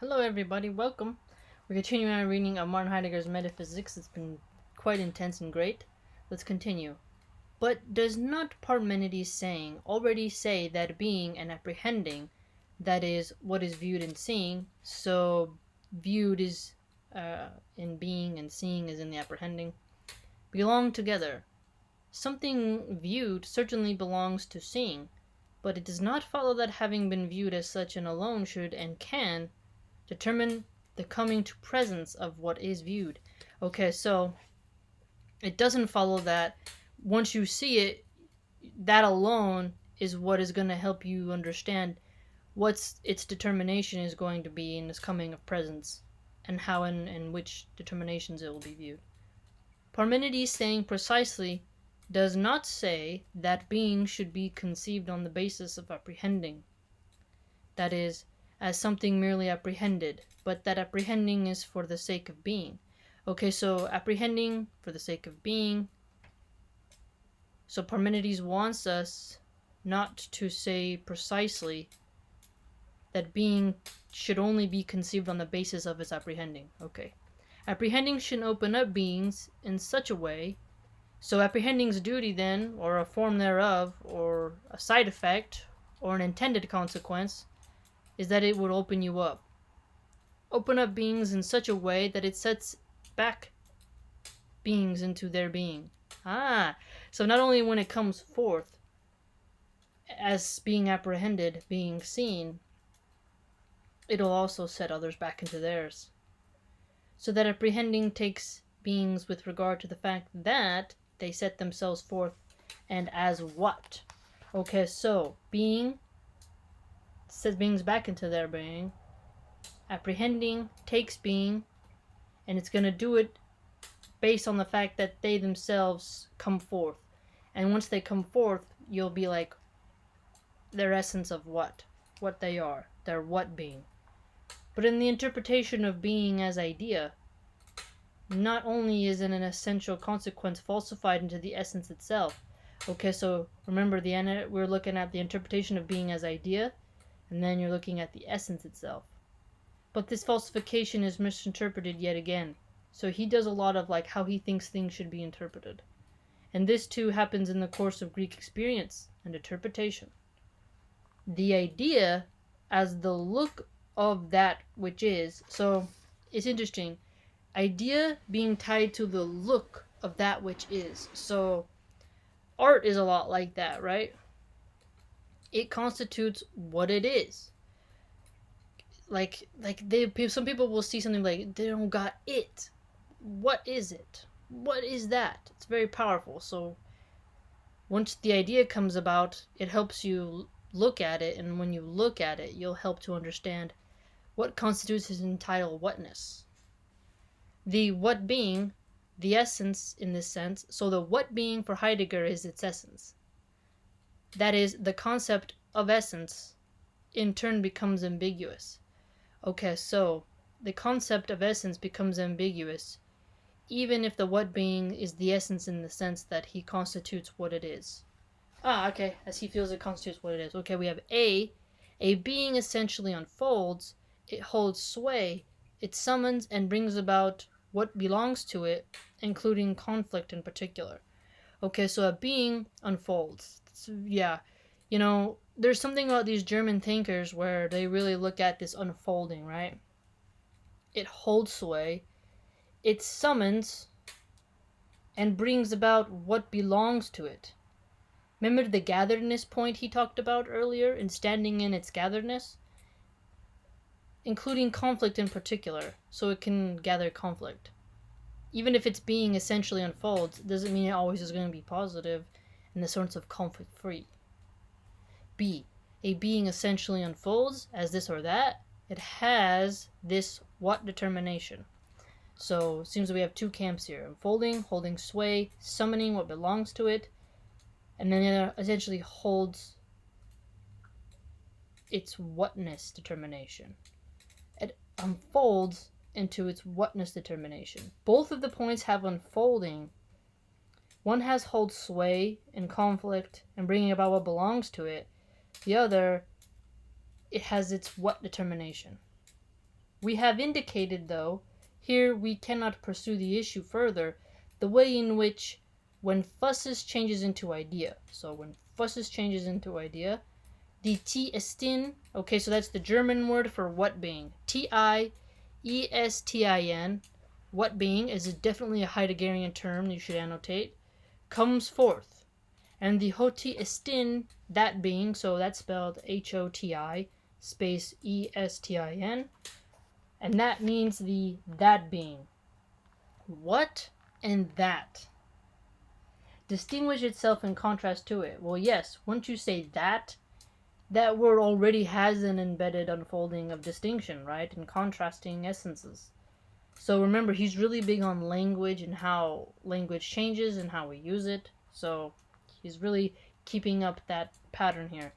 Hello everybody, welcome. We're continuing our reading of Martin Heidegger's Metaphysics. It's been quite intense and great. Let's continue. But does not Parmenides' saying already say that being and apprehending, that is, what is viewed and seeing, so viewed is in being and seeing is in the apprehending, belong together? Something viewed certainly belongs to seeing, but it does not follow that having been viewed as such and alone should and can determine the coming to presence of what is viewed. Okay, so it doesn't follow that once you see it, that alone is what is going to help you understand what's its determination is going to be in this coming of presence, and how and which determinations it will be viewed. Parmenides saying precisely does not say that being should be conceived on the basis of apprehending, that is, as something merely apprehended, but that apprehending is for the sake of being. Okay, so apprehending for the sake of being. So Parmenides wants us not to say precisely that being should only be conceived on the basis of its apprehending. Okay. Apprehending should open up beings in such a way. So apprehending's duty then, or a form thereof, or a side effect, or an intended consequence, is that it would open you up. Open up beings in such a way that it sets back beings into their being. So not only when it comes forth as being apprehended, being seen, it'll also set others back into theirs. So that apprehending takes beings with regard to the fact that they set themselves forth and as what? Okay, so being sets beings back into their being. Apprehending takes being, and it's going to do it based on the fact that they themselves come forth. And once they come forth, you'll be like their essence of what they are, their what being. But in the interpretation of being as idea, not only is it an essential consequence falsified into the essence itself. Okay, so remember we're looking at the interpretation of being as idea, and then you're looking at the essence itself. But this falsification is misinterpreted yet again. So he does a lot of like how he thinks things should be interpreted. And this too happens in the course of Greek experience and interpretation. The idea as the look of that which is. So it's interesting. Idea being tied to the look of that which is. So art is a lot like that, right? It constitutes what it is. Like some people will see something like they don't got it. What is it? What is that? It's very powerful. So once the idea comes about, it helps you look at it, and when you look at it, you'll help to understand what constitutes his entitled whatness. The what being, the essence in this sense, so the what being for Heidegger is its essence. That is, the concept of essence in turn becomes ambiguous. Okay, so the concept of essence becomes ambiguous even if the what being is the essence in the sense that he constitutes what it is. Okay, as he feels it constitutes what it is. Okay, we have A being essentially unfolds, it holds sway, it summons and brings about what belongs to it, including conflict in particular. Okay, so a being unfolds. Yeah, there's something about these German thinkers where they really look at this unfolding, right? It holds sway, it summons and brings about what belongs to it. Remember the gatheredness point he talked about earlier in standing in its gatheredness? Including conflict in particular, so it can gather conflict. Even if its being essentially unfolds, it doesn't mean it always is going to be positive in the sense of conflict-free. B, a being essentially unfolds as this or that. It has this what determination. So it seems that we have two camps here. Unfolding, holding sway, summoning what belongs to it, and then it essentially holds its whatness determination. It unfolds into its whatness determination. Both of the points have unfolding. One has hold sway in conflict and bringing about what belongs to it. The other, it has its what determination. We have indicated, though, here we cannot pursue the issue further, the way in which when fusses changes into idea. So when fusses changes into idea, the T-Estin, okay, so that's the German word for what being. T-I-E-S-T-I-N, what being, is definitely a Heideggerian term you should annotate, comes forth. And the Hoti-Estin, that being, so that's spelled H-O-T-I space E-S-T-I-N, and that means the that being. What and that distinguish itself in contrast to it? Well, yes, once you say that word already has an embedded unfolding of distinction, right? And contrasting essences. So remember, he's really big on language and how language changes and how we use it. So he's really keeping up that pattern here.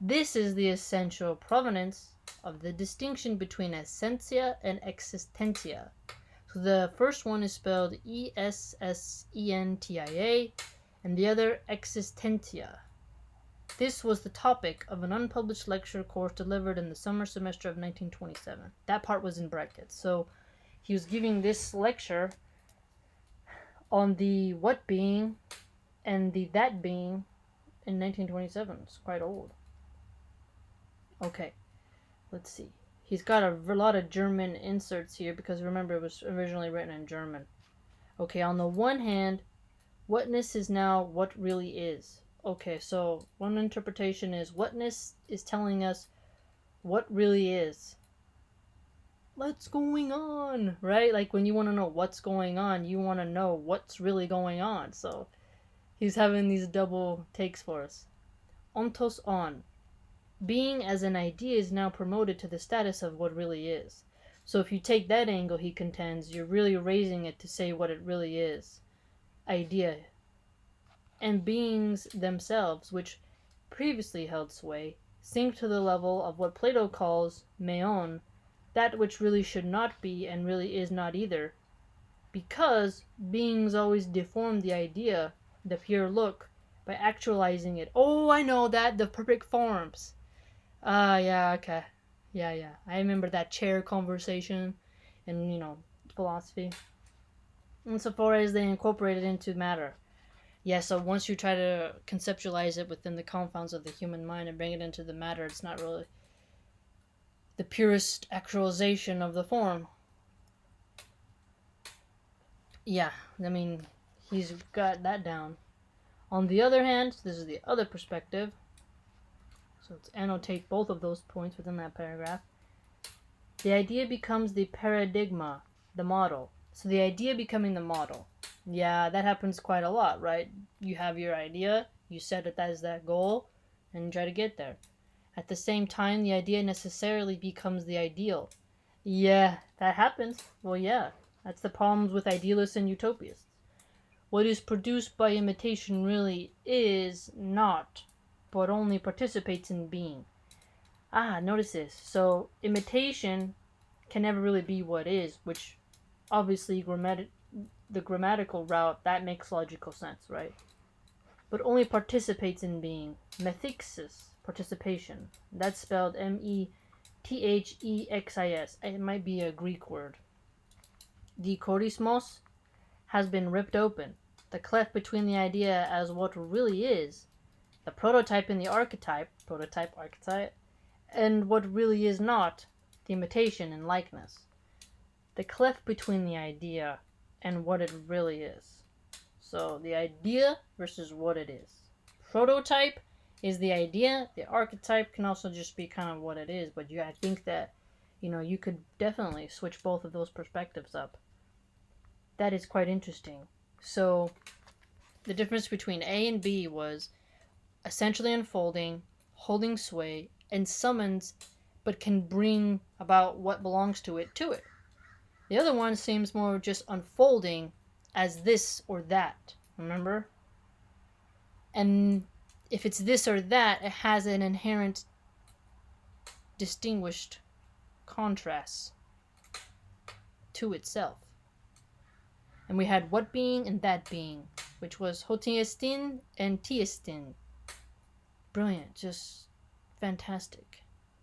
This is the essential provenance of the distinction between essentia and existentia. So the first one is spelled E-S-S-E-N-T-I-A, and the other existentia. This was the topic of an unpublished lecture course delivered in the summer semester of 1927. That part was in brackets. So he was giving this lecture on the what being and the that being in 1927. It's quite old. Okay, let's see. He's got a lot of German inserts here because remember it was originally written in German. Okay, on the one hand, whatness is now what really is. Okay, so one interpretation is whatness is telling us what really is. What's going on, right? Like when you want to know what's going on, you want to know what's really going on. So he's having these double takes for us. Ontos on. Being as an idea is now promoted to the status of what really is. So if you take that angle, he contends, you're really raising it to say what it really is. Idea. And beings themselves, which previously held sway, sink to the level of what Plato calls meon, that which really should not be and really is not either, because beings always deform the idea, the pure look, by actualizing it. Oh, I know that, the perfect forms. Yeah, okay. Yeah. I remember that chair conversation in, philosophy. Insofar as they incorporate it into matter. Yeah, so once you try to conceptualize it within the confines of the human mind and bring it into the matter, it's not really the purest actualization of the form. Yeah, I mean, he's got that down. On the other hand, this is the other perspective. So let's annotate both of those points within that paragraph. The idea becomes the paradigma, the model. So the idea becoming the model. Yeah, that happens quite a lot, right? You have your idea, you set it as that goal, and you try to get there. At the same time, the idea necessarily becomes the ideal. Yeah, that happens. Well, yeah, that's the problems with idealists and utopists. What is produced by imitation really is not, but only participates in being. Notice this. So, imitation can never really be what is, which obviously the grammatical route, that makes logical sense, right? But only participates in being. Methixis, participation. That's spelled M-E-T-H-E-X-I-S. It might be a Greek word. The chorismos has been ripped open. The cleft between the idea as what really is, the prototype and the archetype, and what really is not, the imitation and likeness. The cleft between the idea and what it really is. So the idea versus what it is. Prototype is the idea. The archetype can also just be kind of what it is. But I think that, you could definitely switch both of those perspectives up. That is quite interesting. So the difference between A and B was essentially unfolding, holding sway, and summons, but can bring about what belongs to it. The other one seems more just unfolding as this or that, remember? And if it's this or that, it has an inherent distinguished contrast to itself. And we had what being and that being, which was Hotiestin and Tiestin. Brilliant, just fantastic.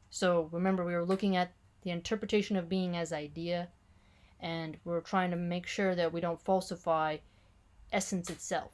So remember, we were looking at the interpretation of being as idea, and we're trying to make sure that we don't falsify essence itself.